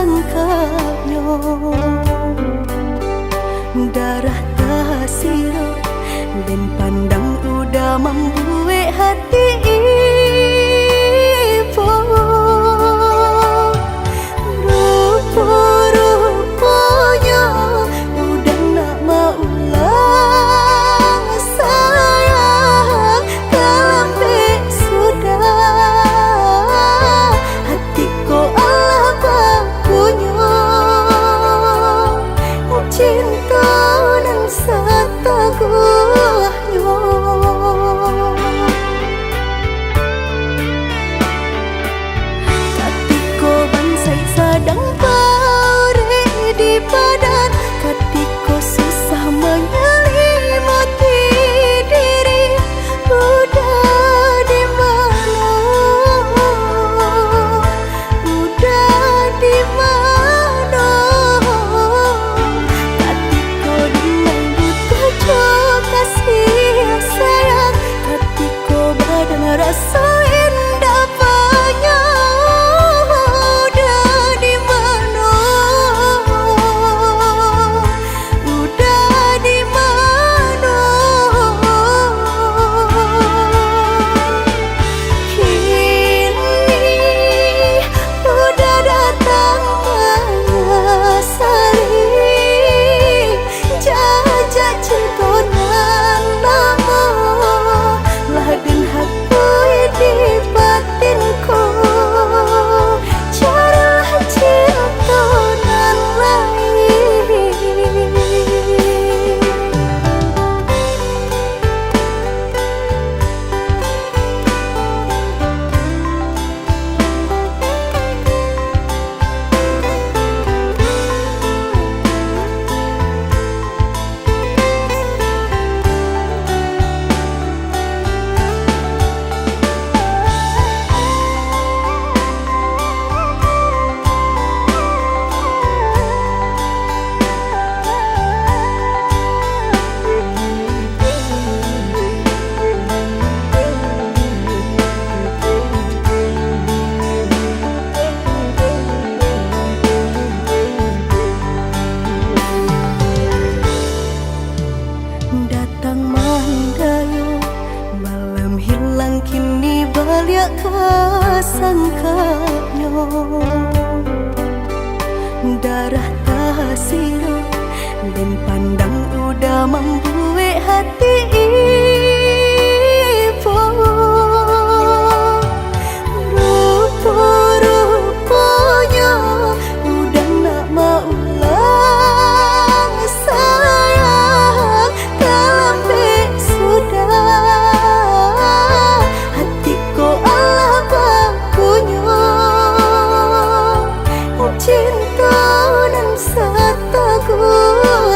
sangkanya darah tak sirap dan pandang udah membuat hati ibu rupa-rupanya udah nak mau ulang sayang kelambik sudah hatiku Allah bakunya cinta dan setaguhnya hatiku bansai sadang pare di badan hatiku susah menyelimuti diri udah di mana udah di mana hatiku dengan butuh kasih sayang hatiku badan rasa indah banyak udah di mana udah di mana kini udah datang menyesali jajak ciponan lama laden hati di batinku carilah cinta nan lain. Datang mandayo malam hilang kini balik kesangkanya darah tak sirap dan pandang udah membuat hati ibu rupa-rupanya udah nak mau ulang sayang kelambik sudah hatiku Allah bakunya cinta dan setaguhnya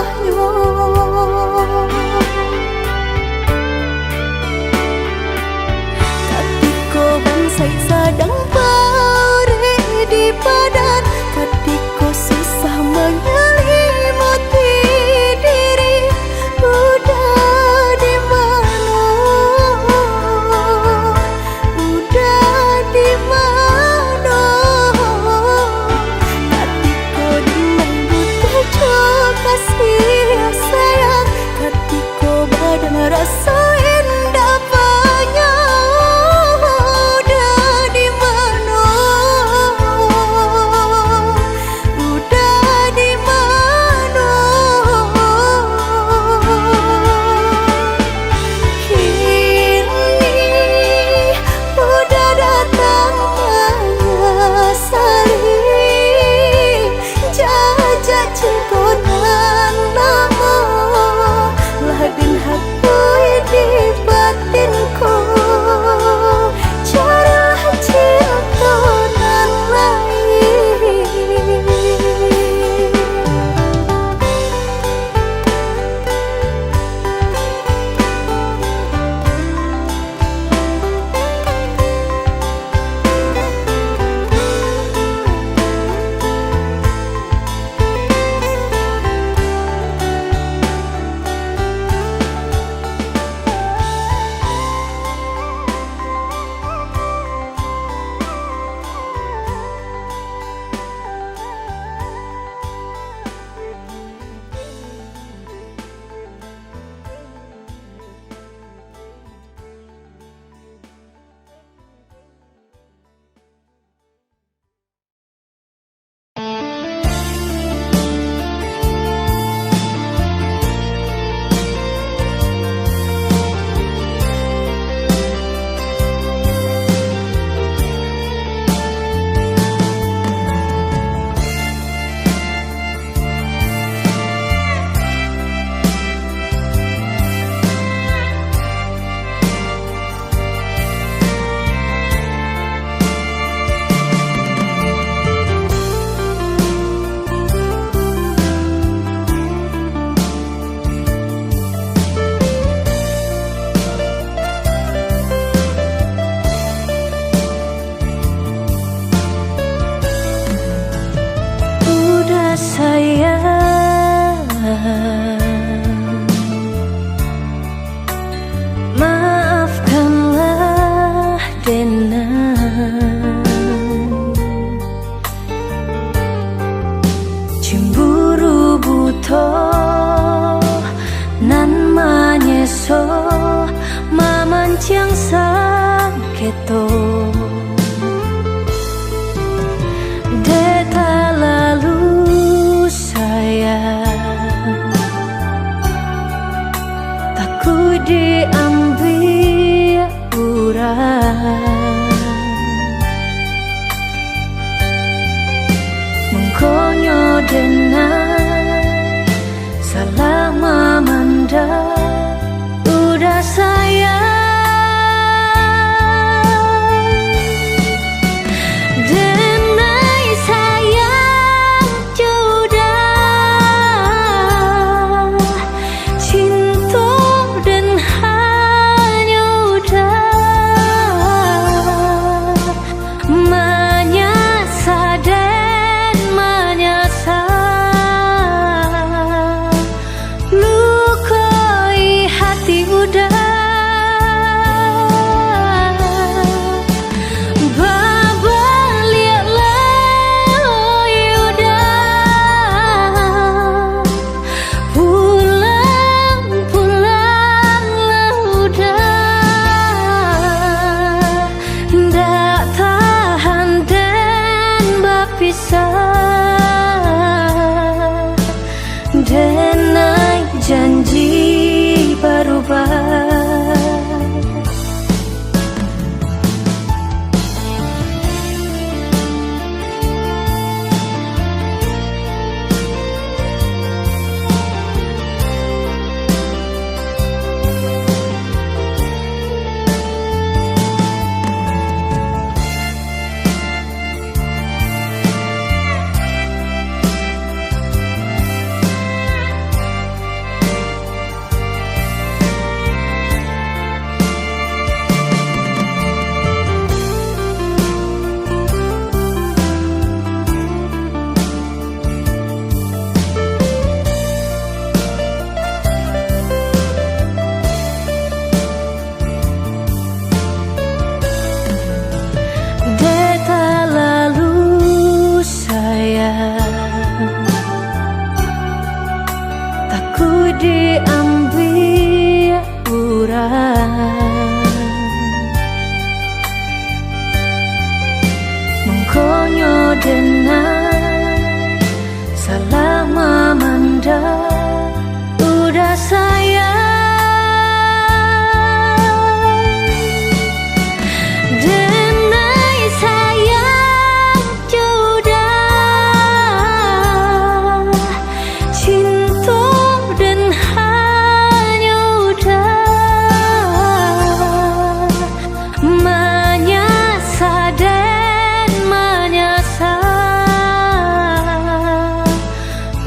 itu deta lalu sayang, takut diambil orang, mengkonyo dengan salah memandang udah sayang. Denai janji berubah. Takut diambil orang, mengkonyo dengan salah memandang udah sayang.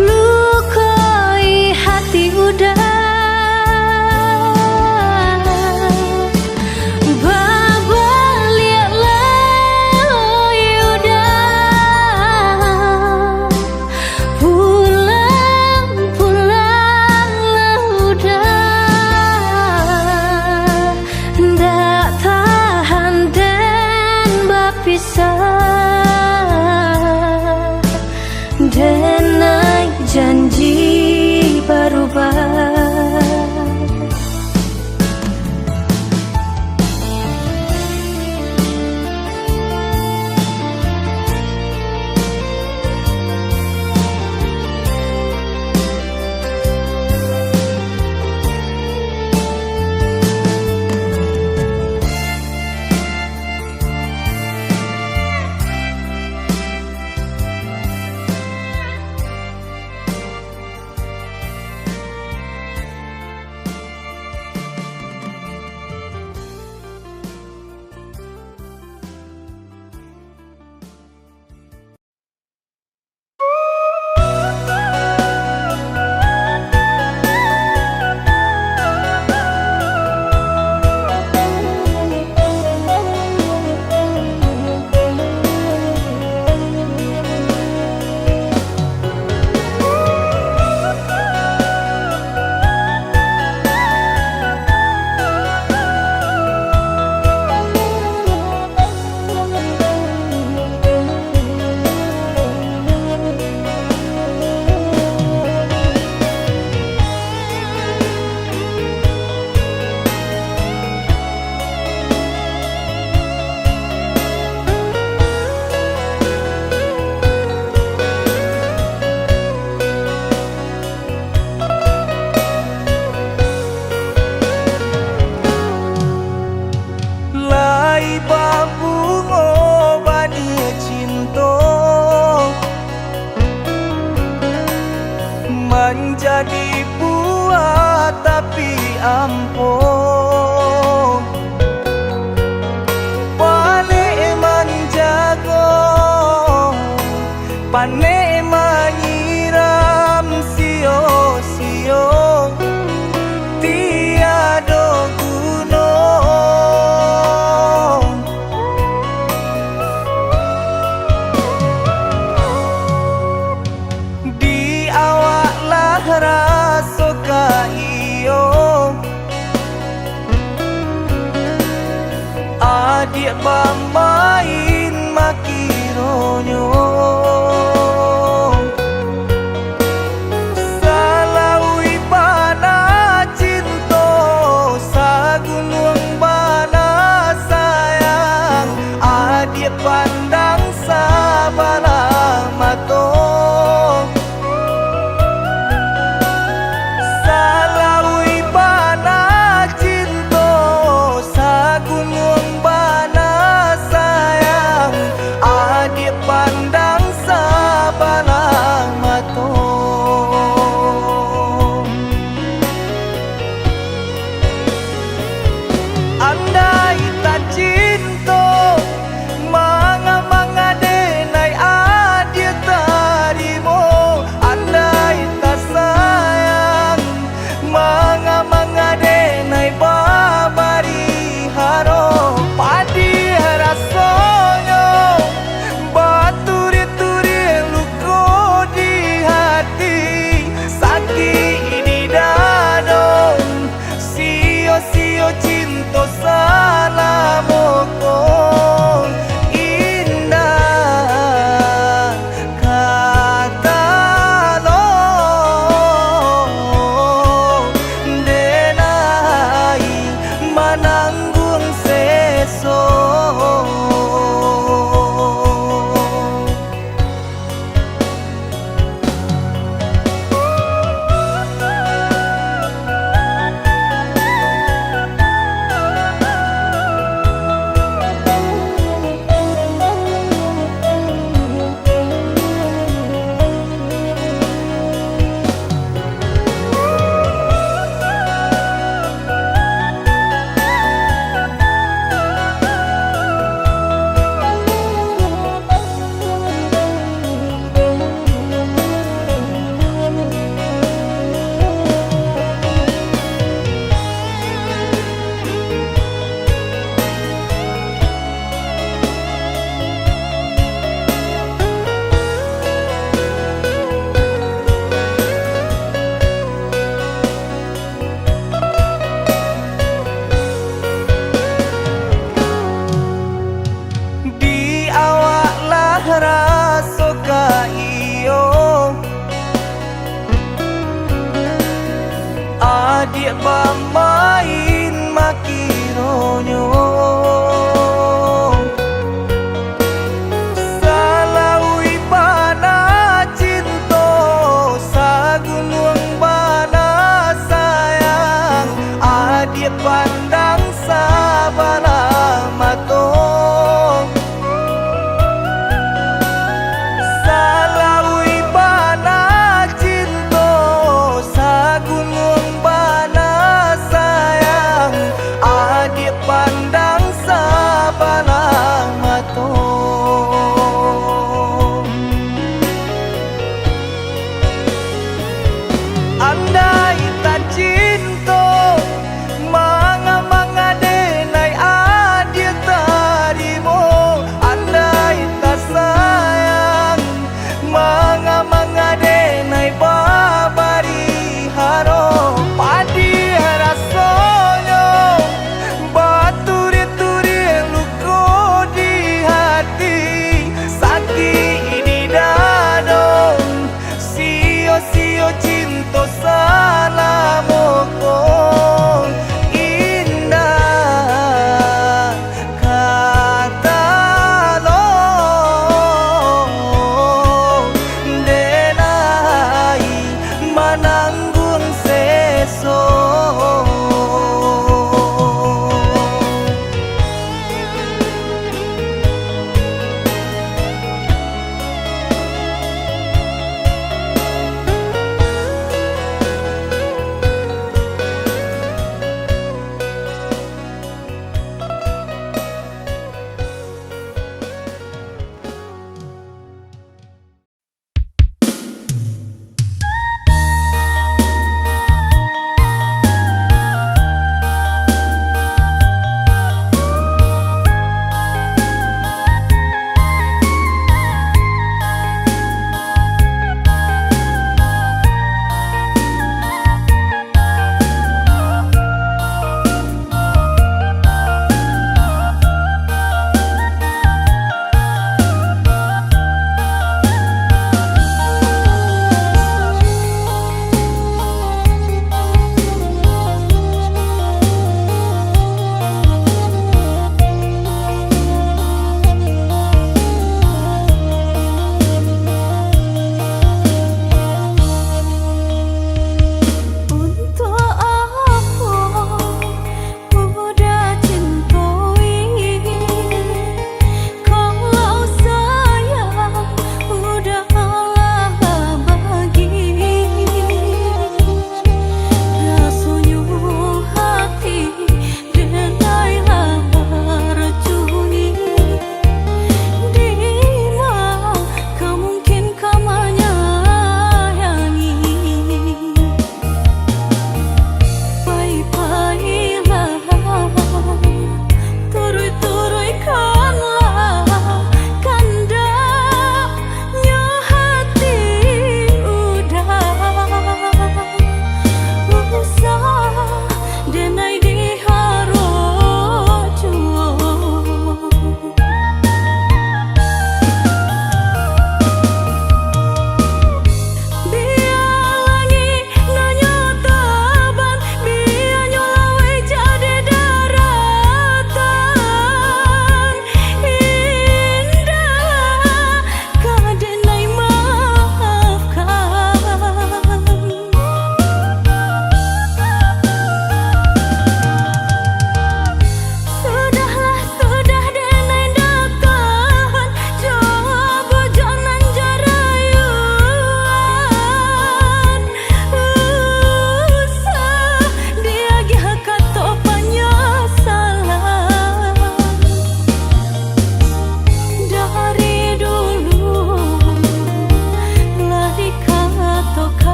Luka ampun, pane menjago, pane menyiram sio-sio, tiada guna. Di awaklah rasa kaiyo, adik pamain makironyo. Salawi bana cinta, sagunung bana sayang, adik pandang sabana mato. Salawi bana cinta, sagunung bana sayang, adik pandang sabana mato. Andai tak cinta, manga-manga denai adik tarimo. Andai tak sayang, manga-manga denai babari haro. Padi rasanya, baturi-turi luko di hati, sakit di dada, sio-sio cinta saya.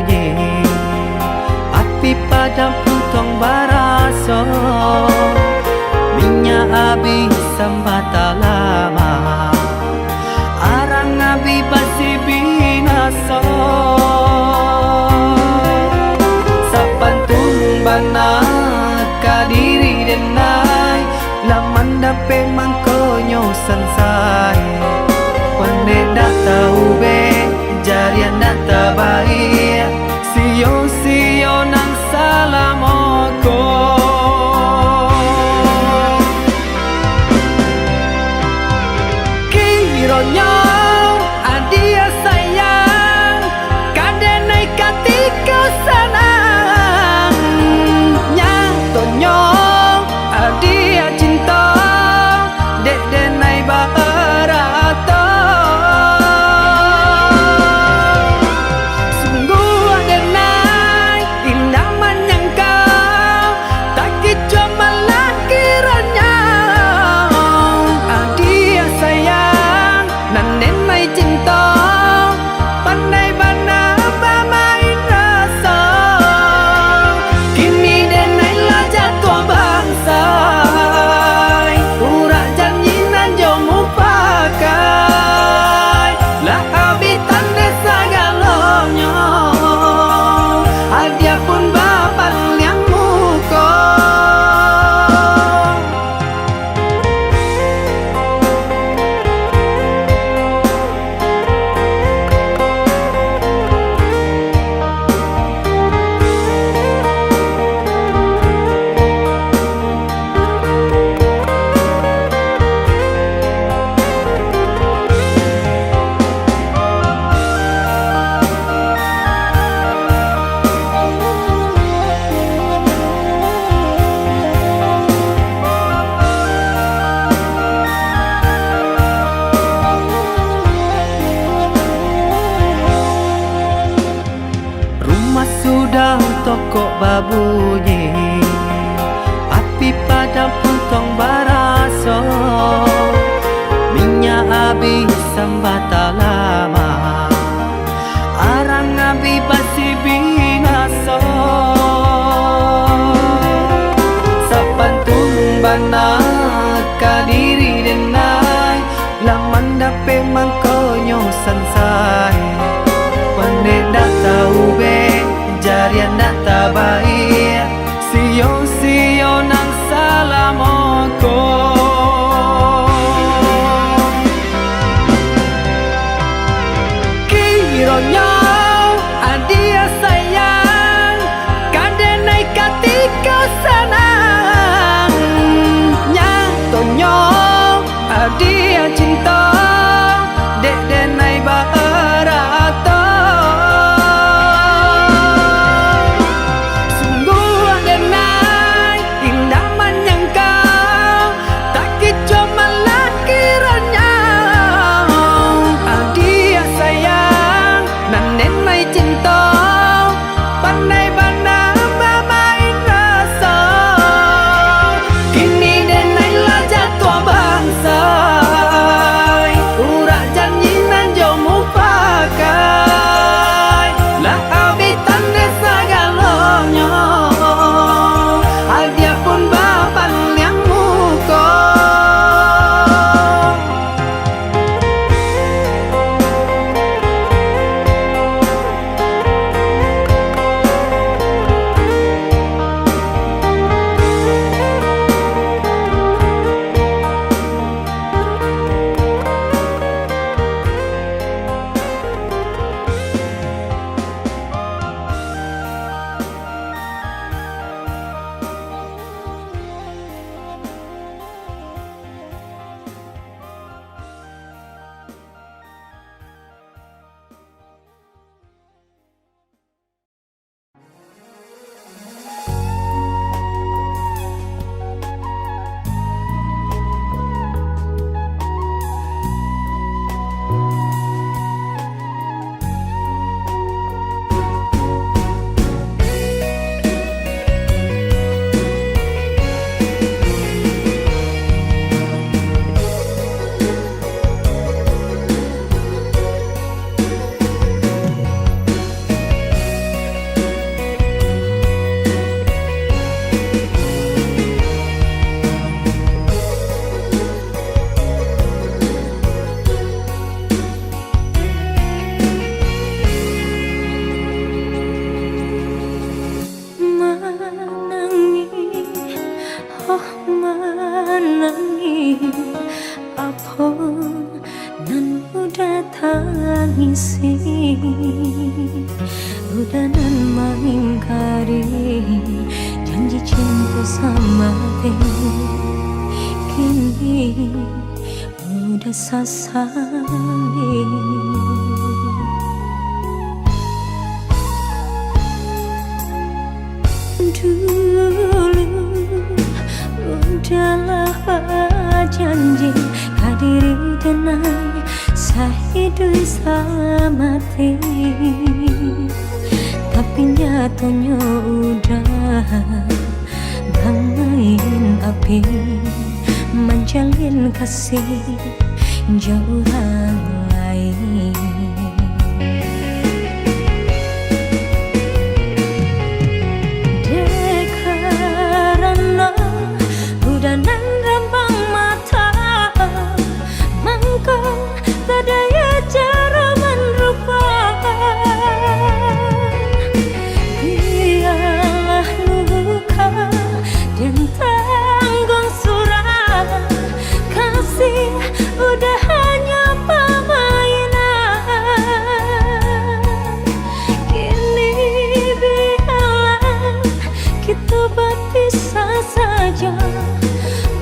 bunyi, api padam puntong baraso, minyak habis sambata lama, arang abi basi binaso. Sapantun bana kadiri denai, laman dape mangkonyo sansai, pande data ube jarian data baik, sio nang salamoko. Kironyo adia sayang, kadenai katika sanang, nyatonyo adia cinta, dek denai barato. Sungguh denai indah menyangkau, tak kicu malah kiranya adia sayang, nan denai cinta, pandai bana bermain rasa. Kini denai lah jatuh bangsa, urak janji nan jomu pakai, lah habitan desa galonyo, adia pun bapak yang muko. Rumah sudah toko babunyi, api padam puntong baraso, minyak habis sambata lama, arang abi basi binaso. Sapantun bana kadiri denai, laman dape mangkonyo sansai, pande data ube jarian data baik, sio nang salamoko. Kironyo adia sayang, kadenai katika sanang, nyatonyo adia cinta, dek denai barato. sama dia, kini udah sasali. Dulu udahlah janji hadiri tenang sahidup selamati, tapi nyatanya udah banggain api menjalin kasih jauh orang lain.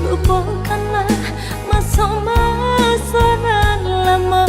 Lupakanlah masa-masa nan lama.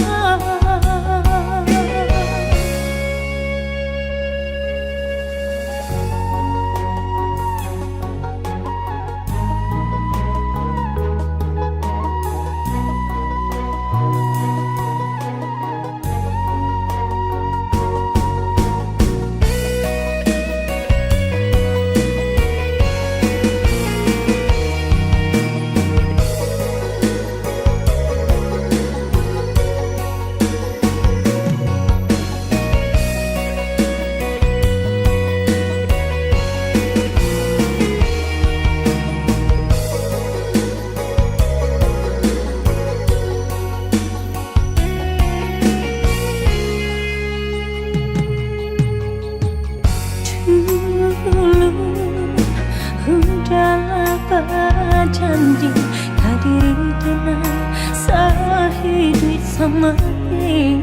Udahlah berjanji hadiri tenang sahidup sama dia,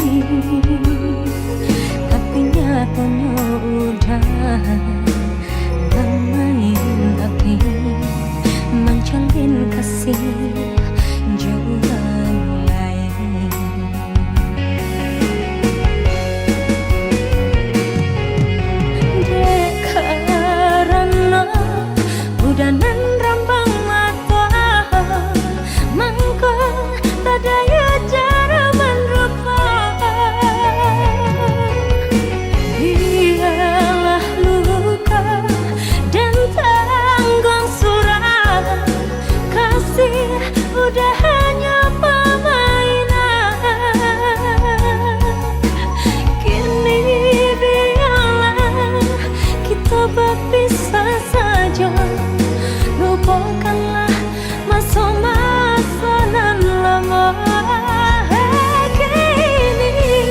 tapi nyatanya udah banggain api menjalin kasih jauh orang lain. Dan rambang mata mangko tak daya cara merupakan, biarlah luka dan tanggung surat kasih udah hanya permainan. Kini biarlah kita berpisah saja, lupakanlah masa-masa nan lama. Kini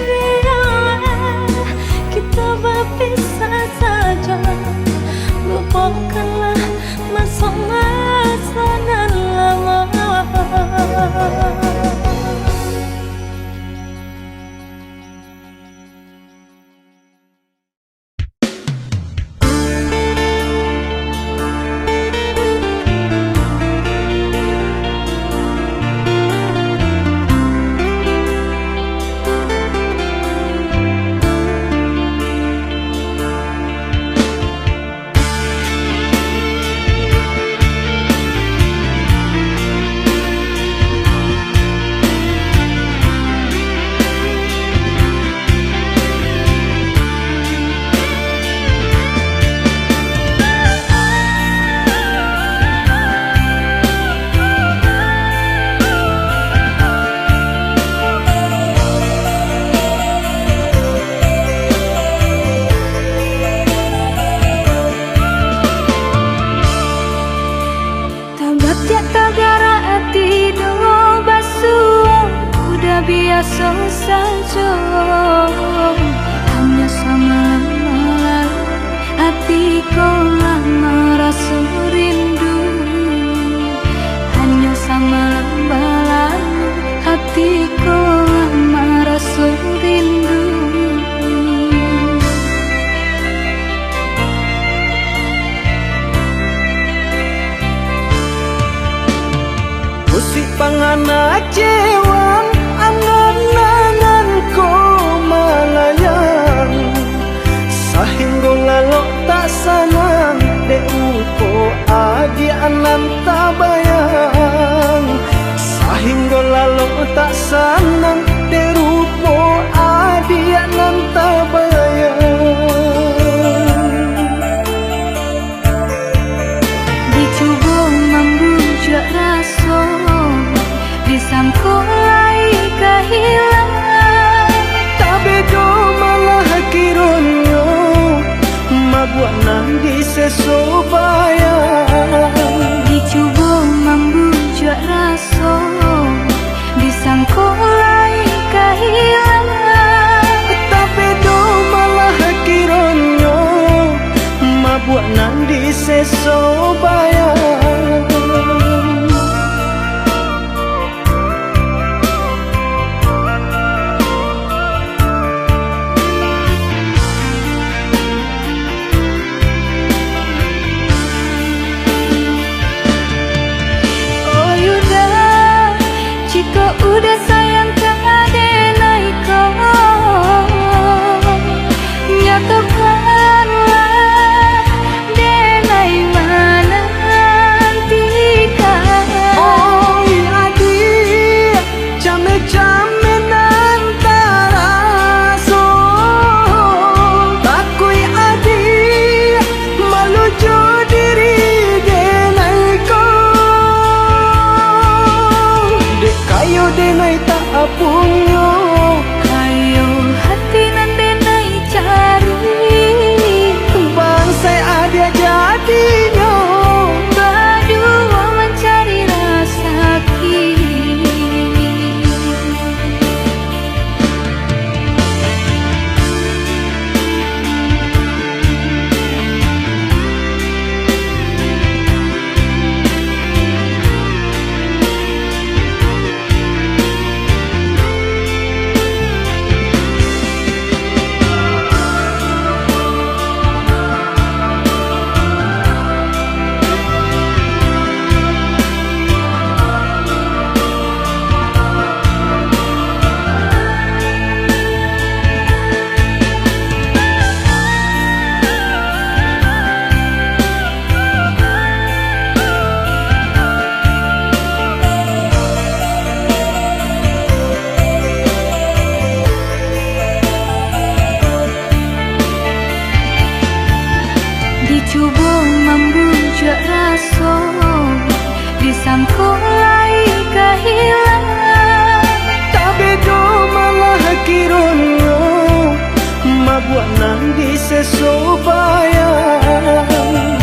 biarlah kita berpisah saja, lupakanlah masa-masa nan lama. Biasa saja, hanya sama malam hatiku lama rasa rindu, hanya sama malam hatiku lama rasa rindu. kecewa angan-angan ko malayang sahingga lalu tak sanang de upo agi anan tabayang sahingga lalu tak sanang de rupo adi anan tabayang dicoba membujuk rasa disangkulai kehilangan tapi do malah kironyo mabuat nang sesobayang dicoba membujuk rasa disangkulai kehilangan tapi do malah kironyo mabuat nang sesobayang udah sayang keadenai kau nyatakanlah denai mana nantika oh adik came-came nantara so takui adik malujo diri denai kayo denay tak apunyo kayo hati nan denai cari bangsai ada jadinya berdua mencari rasa kini dicoba membujuk rasa disangkulai kehilangan tapi do malah kironyo mabuat nang sesobayang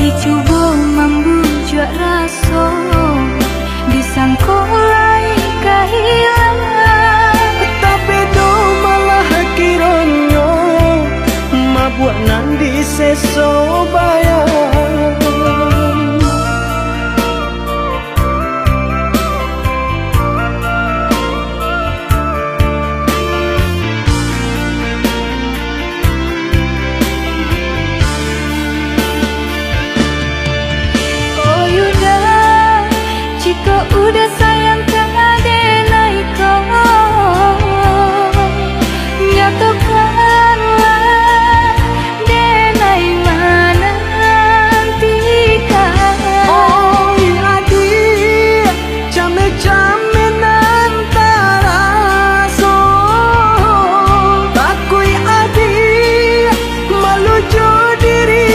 dicoba membujuk rasa disangkulai kehilangan tapi do malah kironyo mabuat nang sesobayang oh yuda jika udah sayang keadenai kau nyatakanlah denai mana nantika oh adik came-came nantara so takui adik malujo diri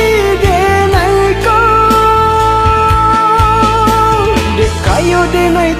denai ko dek kayo denai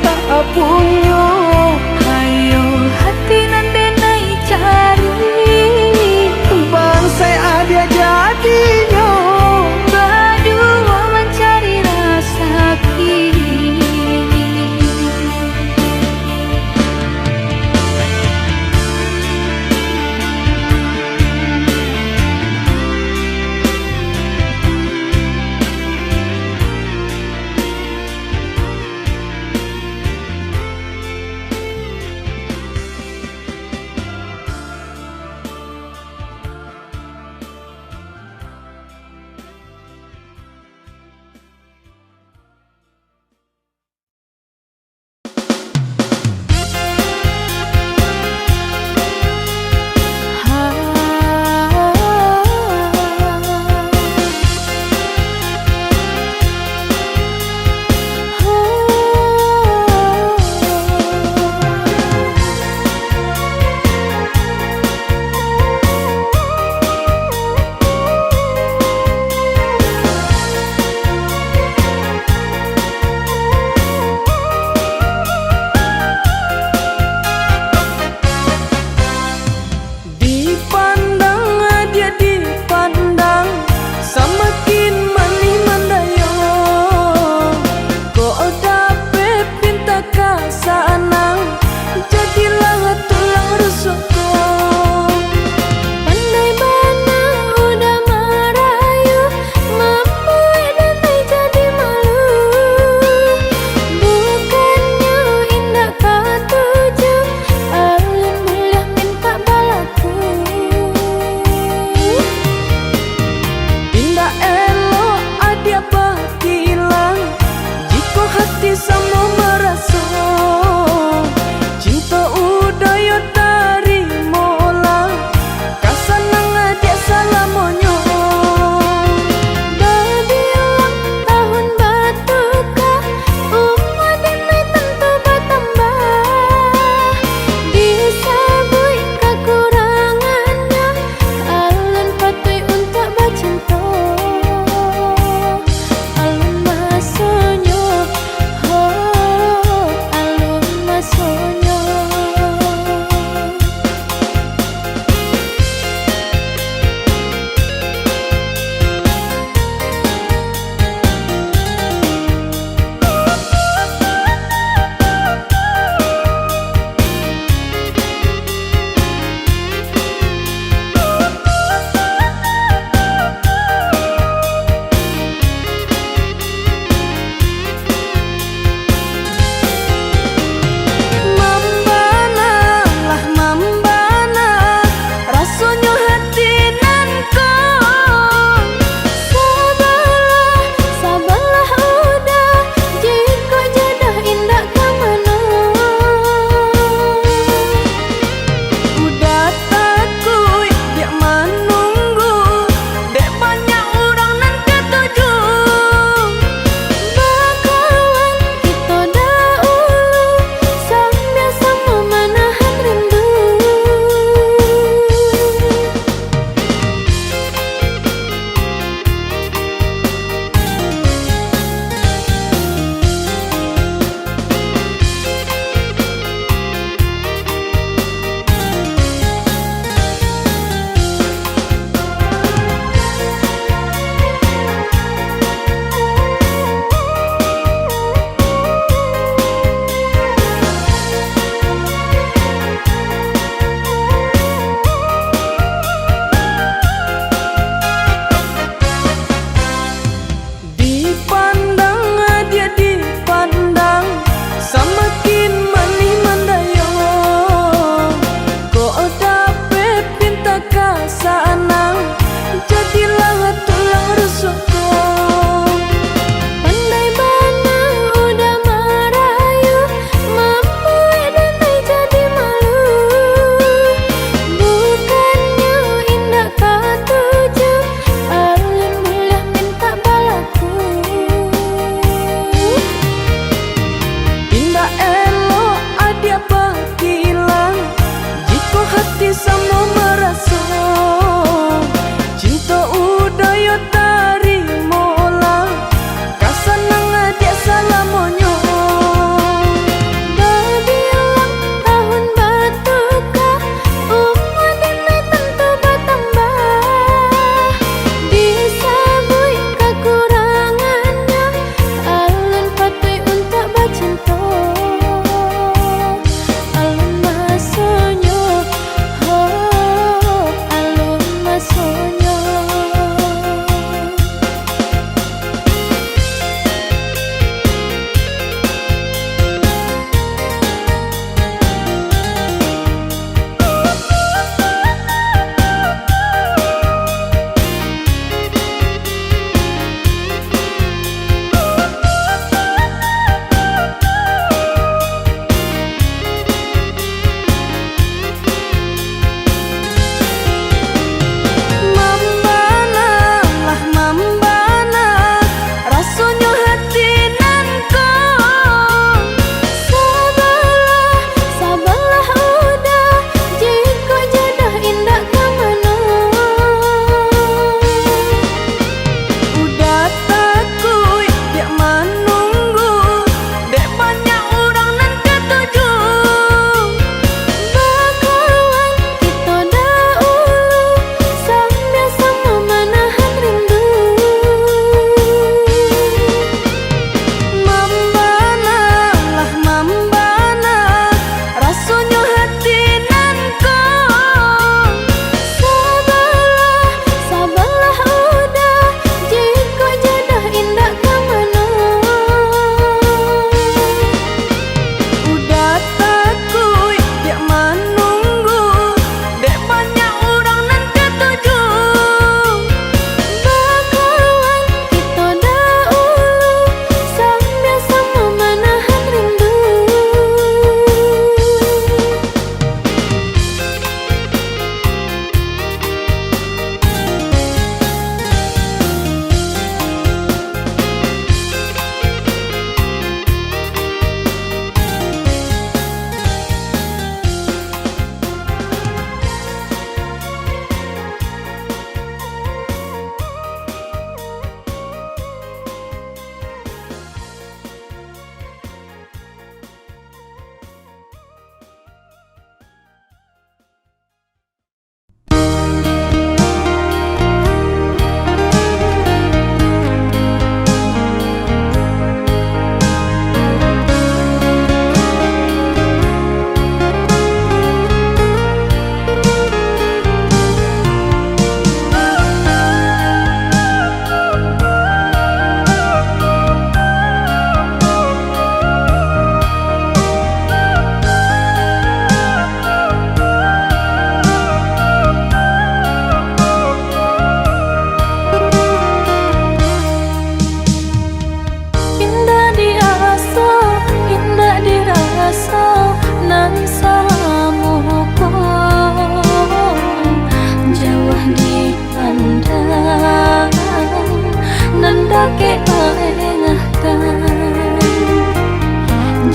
ke engahkan,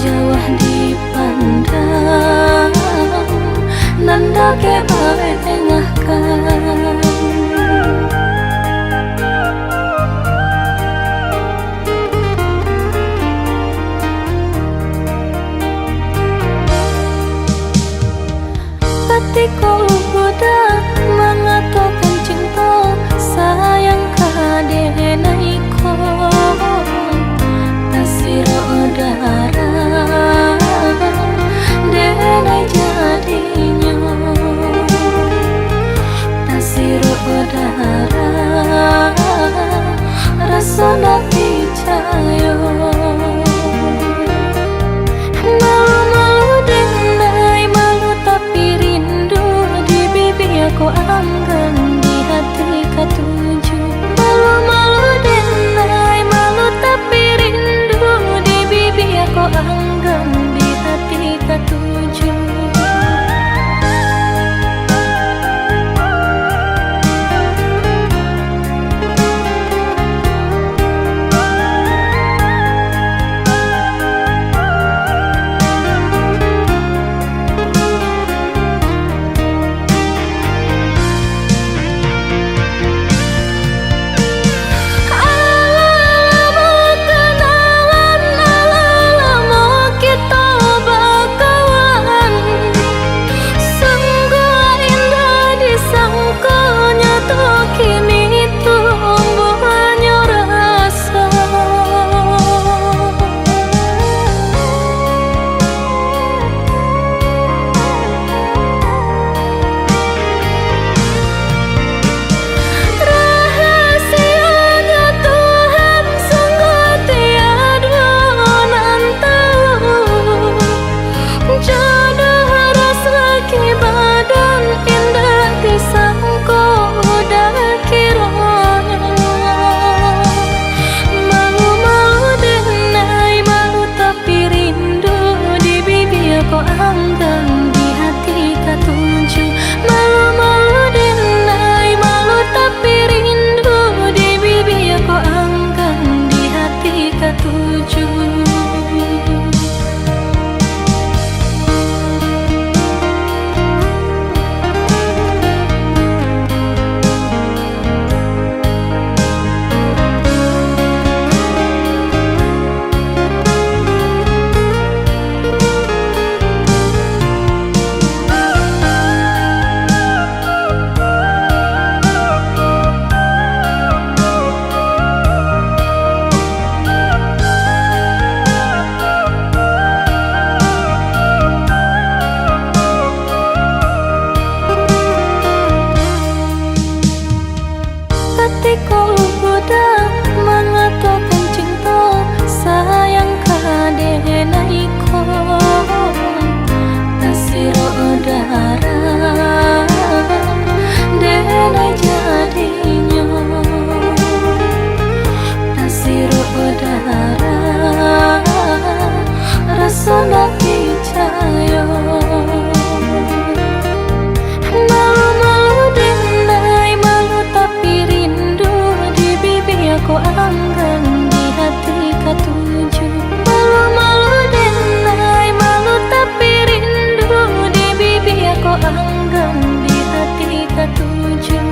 jauh dipandang, nanda ke engahkan. Hatiku udah mengatakan cinta sayang kadenaiko, tasiro darah denai jadinya, tasiro darah rasa nanti cayo. Aku anggan di hati ketujuh, malu-malu denai, malu tapi rindu di bibi. Aku anggan di hati ketujuh. Hatiku udah mengatakan cinta sayang kadenaiko, tasiro darah denai jadinya, tasiro darah rasa nanti cayo. Aku anggan di hati ketujuh, malu-malu denai, malu tapi rindu di bibi. Aku anggan di hati ketujuh.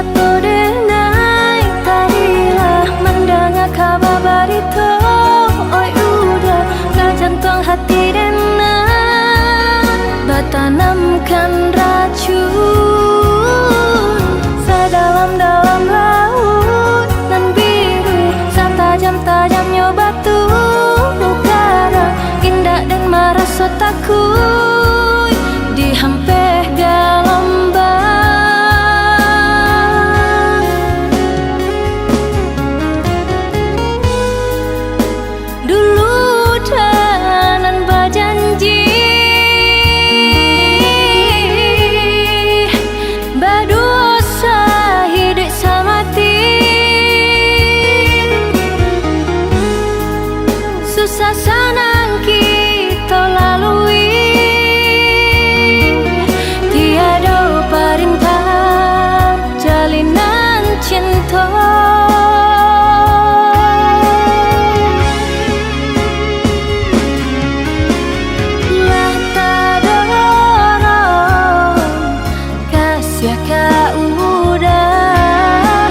kata denai tadilah mendengar kabar berita. Oi udah ke jantung hati denai bertanamkan racun sedalam-dalam laut nan biru setajam-tajamnya batu ukara indah dan merasa takut dihampir gelombang. Dulu danan berjanji berdosa hidup semati, susah senang kita lalui, tiada perintah jalinan cinta. Lah tak ada orang kasih kau udah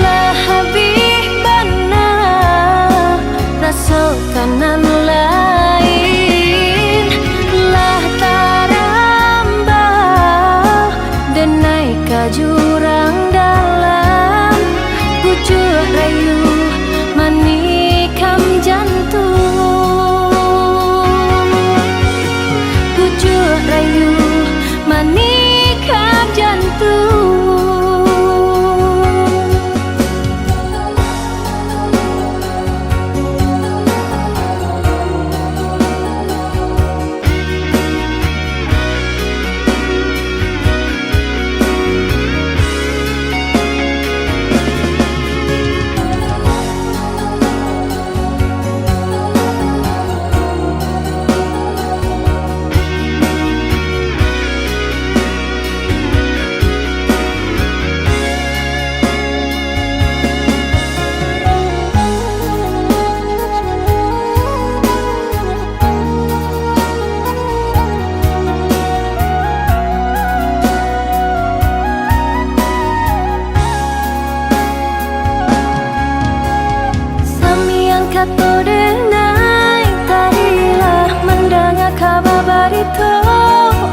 lah habis benar rasa kanan lain lah tarambah denai ke jurang dalam pucuk rayu manikam jantung, pucuk rayu manikam jantung. Kata denai tadilah mendengar kabar berita.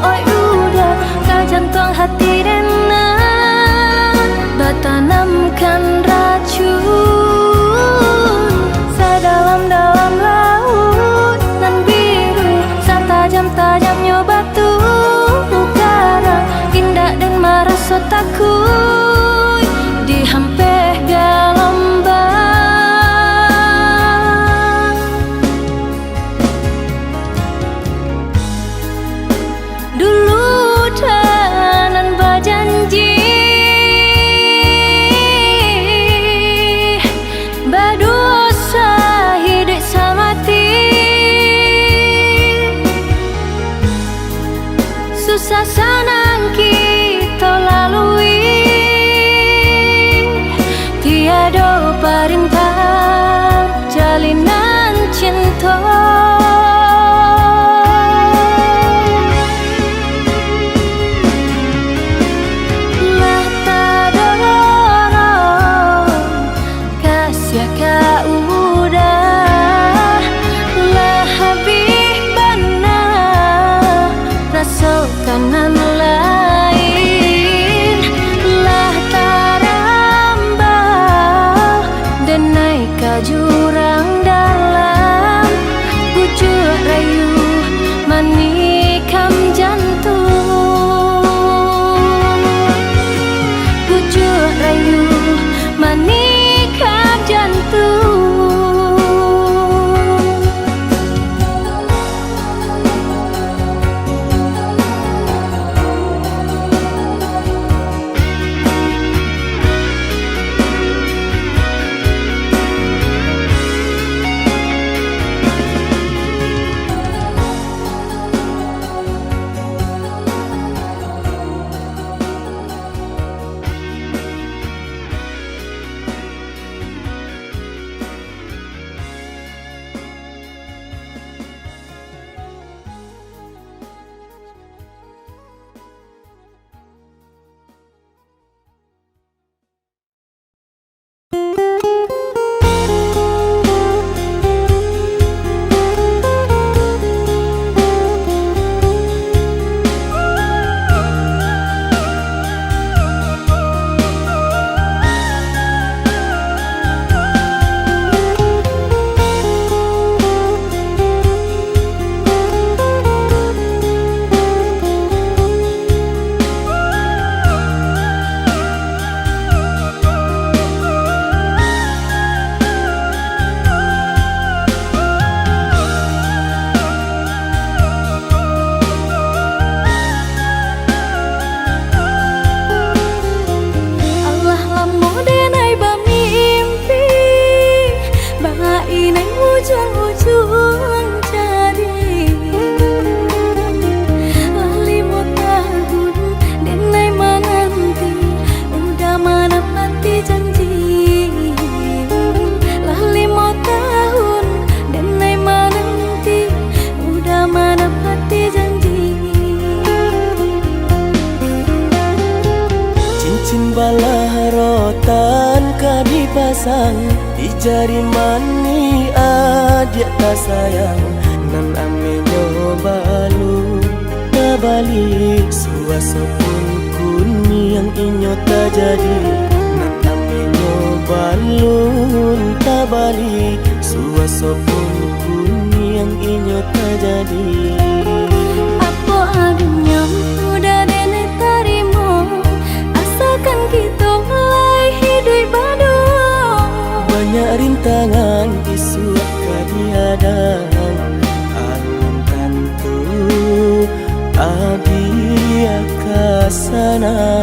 Oi udah ke jantung hati denai bertanamkan racun sedalam-dalam laut nan biru setajam-tajamnya batu ukara indah dan merasa takut dihampir gelombang. Dulu danan berjanji berdosa hidup semati, susah senang kita lalui, tiada perintah jalinan cinta. Kanan lain lah tarambah denai ke jurang dalam pucuk rayu manikam jantung, pucuk rayu manikam jantung. cincin bala rotan ka dipasang di jari mani adik tak sayang nan ame nyobalu balik suasa pun kuni yang inyo tak jadi nan ame nyobalun tak balik suasa pun kuni yang inyo tak jadi. Apa adanya udah dene tarimo asalkan kita mulai hidup baru. Banyak rintangan isu kadiadang alun tentu adia kasana.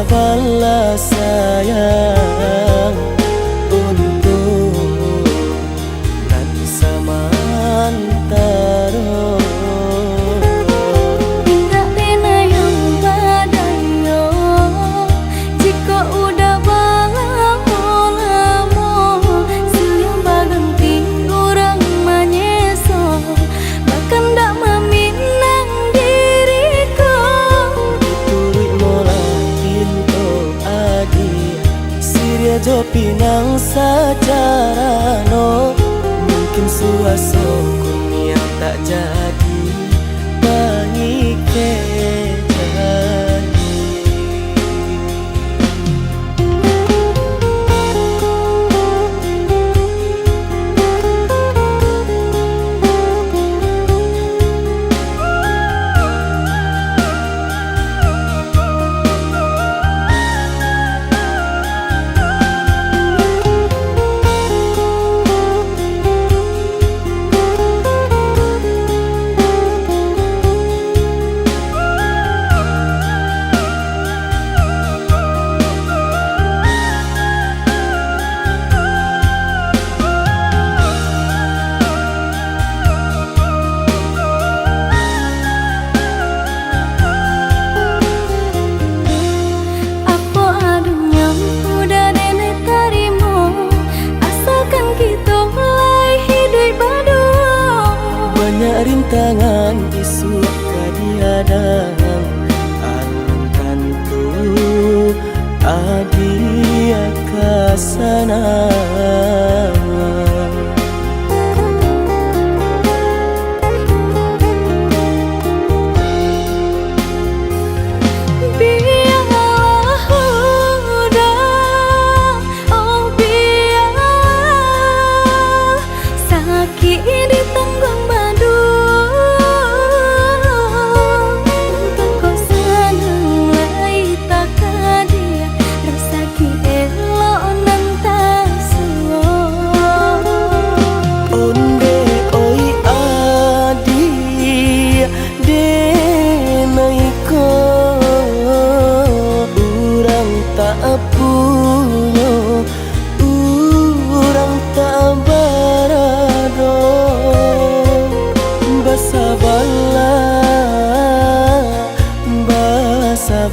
Bala sayang untuk nan samantaro. Tidak pernah yang badayo jika udah lamo siang baganti orang menyeso bahkan tak meminang diriku. Turut molakin Siria jo pinang secara no mungkin suaso kun yang tak jadi bagi kejadian. Rintangan isu kadiadang alun tentu adia kasana.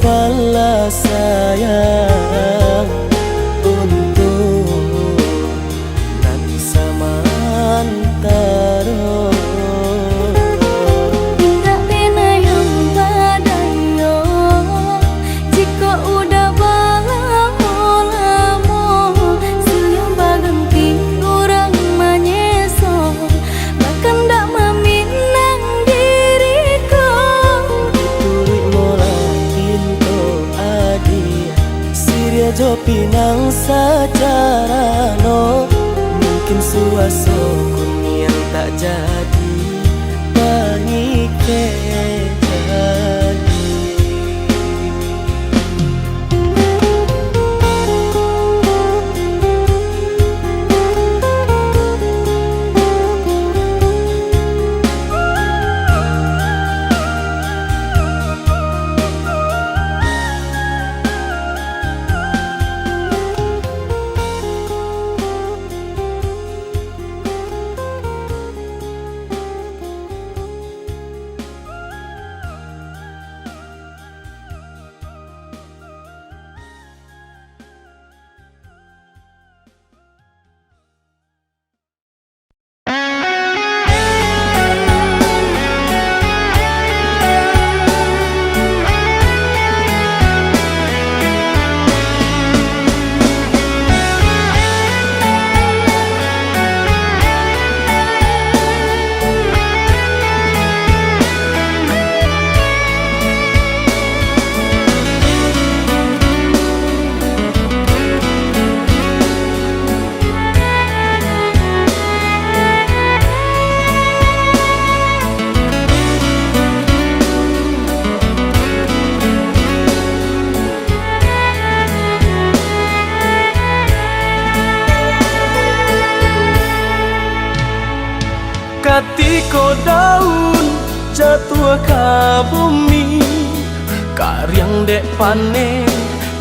Bala sayang untuk nan samantaro. Tidak pernah yang badayo jika udah lamo siang baganti orang menyeso bahkan tak meminang diriku. Turut molakin jo pinang secara no mungkin kuasa kun yang tak jadi pangike jadi. Ketika daun jatuh ke bumi, karyang dek panen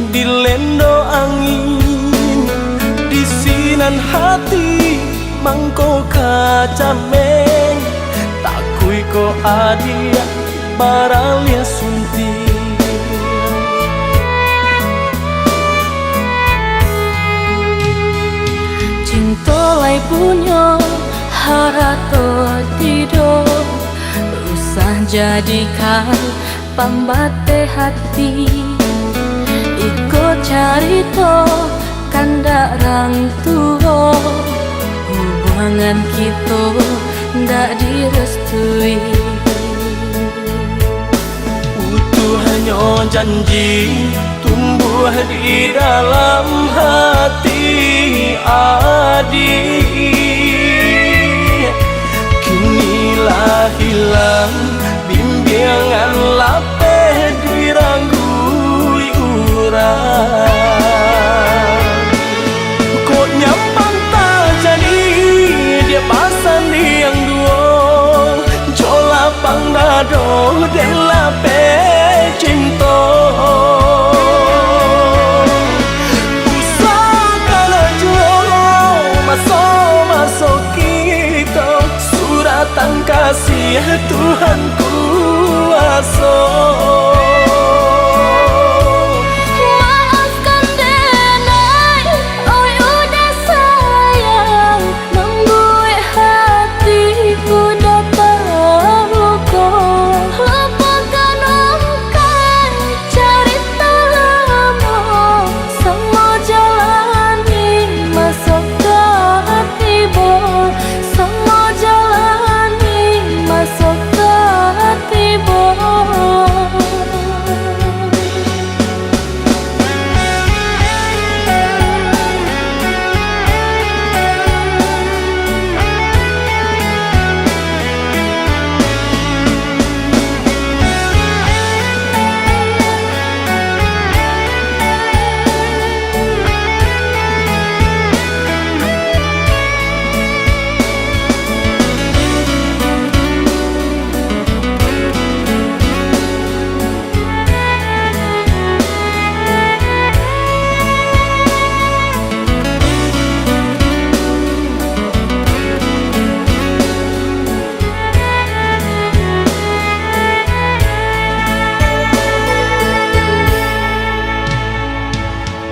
dilendo angin, di sinan hati mangko kacameng, takui ko adia baralia sunti. Cinta lai punya harato tidur, usah jadikan pambate hati. Ikut carito kandak rang tua, hubungan kita ndak direstui. Utuh hanya janji tumbuh di dalam hati adik. Kinilah hilang bimbingan lapeh diranggui urang. Kok nyampang tak jadi dia pasan yang dua, cola pang dado dan lapeh cinta. Suratan kasih Tuhan kuasa. Maafkan denai, oi udah sayang, membuat hatiku dapat luka. Lupakan ungkap cerita lama, semua jalani masuk ke hati bo. Semua jalani masuk ke hati bo.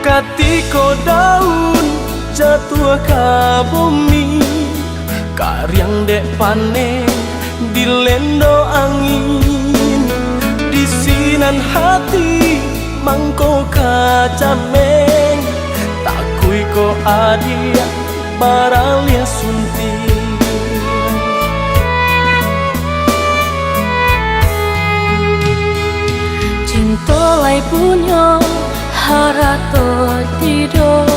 Ketika daun jatuh ke bumi, karyang dek panen dilendo angin, di sinan hati mangko kacameng, takui ko adia baralia sunti. Cinta lai punya harato tidur,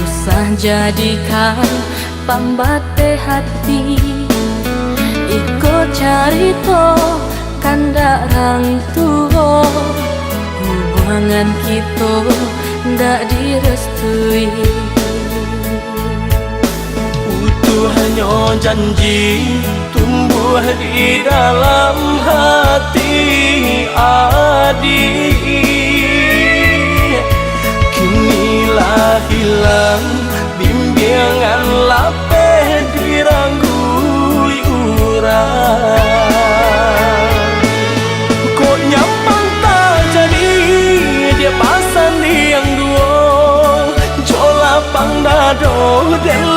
usah jadikan pambate hati. Iko carito kanda rang tua, hubungan kita ndak direstui. Utuh hanya janji tumbuh di dalam hati adik. Kinilah hilang bimbingan lapeh diranggui urang. Kok nyapang tak jadi dia pasan yang dua, jola pang dado dan